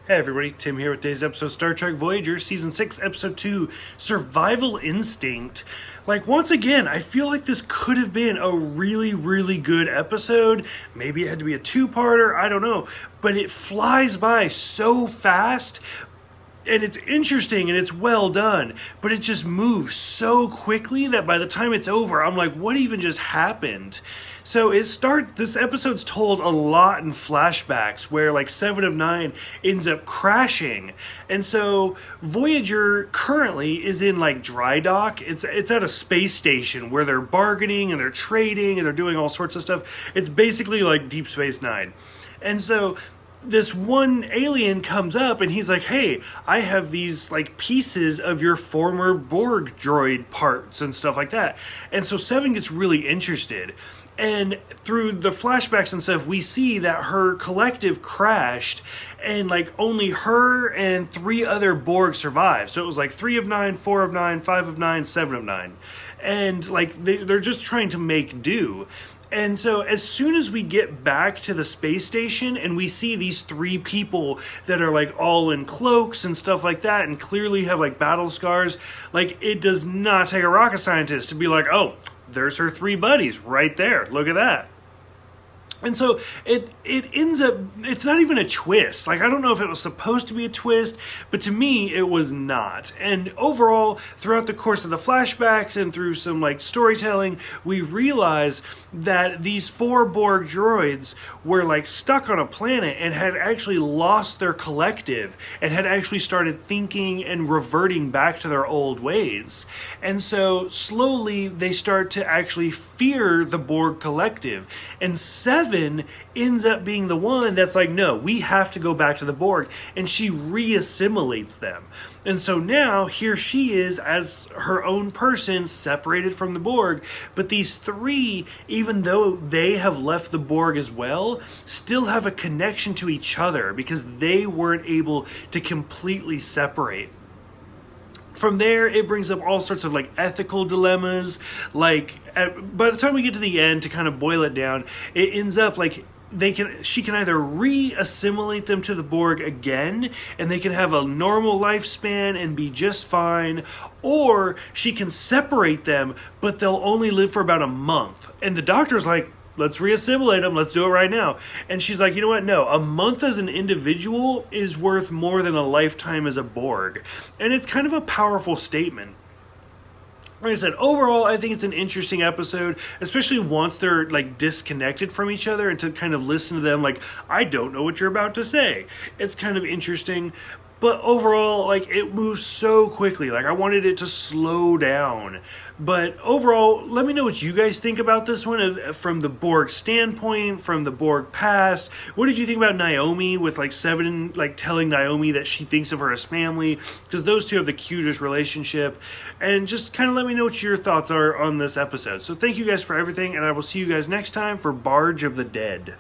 Hey everybody, Tim here with today's episode of Star Trek Voyager, Season 6, Episode 2, Survival Instinct. Once again, I feel like this could have been a really good episode. Maybe it had to be a two-parter, I don't know. But it flies by so fast, and it's interesting and it's well done, but it just moves so quickly that by the time it's over, I'm like, what even just happened? So this episode's told a lot in flashbacks where like 7 of 9 ends up crashing. And so Voyager currently is in like dry dock. It's at a space station where they're bargaining and they're trading and they're doing all sorts of stuff. It's basically like Deep Space Nine. And so this one alien comes up and he's like, hey, I have these like pieces of your former Borg droid parts and stuff like that. And so Seven gets really interested. And through the flashbacks and stuff, we see that her collective crashed and like only her and 3 other Borg survived. So it was like 3 of 9, 4 of 9, 5 of 9, 7 of 9. And like they're just trying to make do. And so as soon as we get back to the space station and we see these 3 people that are like all in cloaks and stuff like that and clearly have like battle scars, like it does not take a rocket scientist to be like, oh, there's her 3 buddies right there. Look at that. And so it ends up, it's not even a twist. Like, I don't know if it was supposed to be a twist, but to me, it was not. And overall, throughout the course of the flashbacks and through some, like, storytelling, we realize that these 4 Borg droids were, like, stuck on a planet and had actually lost their collective and had actually started thinking and reverting back to their old ways. And so, slowly, they start to actually fear the Borg collective. And Seven ends up being the one that's like, no, we have to go back to the Borg, and she reassimilates them. And so now here she is as her own person, separated from the Borg, but these 3, even though they have left the Borg as well, still have a connection to each other because they weren't able to completely separate. From there, it brings up all sorts of like ethical dilemmas. Like by the time we get to the end, to kind of boil it down, it ends up like she can either re-assimilate them to the Borg again, and they can have a normal lifespan and be just fine, or she can separate them, but they'll only live for about a month. And the doctor's like, let's reassimilate them. Let's do it right now. And she's like, you know what? No, a month as an individual is worth more than a lifetime as a Borg. And it's kind of a powerful statement. Like I said, overall, I think it's an interesting episode, especially once they're like disconnected from each other and to kind of listen to them like, I don't know what you're about to say. It's kind of interesting. But overall, like, it moves so quickly. Like, I wanted it to slow down. But overall, let me know what you guys think about this one from the Borg standpoint, from the Borg past. What did you think about Naomi with, like, Seven, like, telling Naomi that she thinks of her as family? Because those 2 have the cutest relationship. And just kind of let me know what your thoughts are on this episode. So thank you guys for everything, and I will see you guys next time for Barge of the Dead.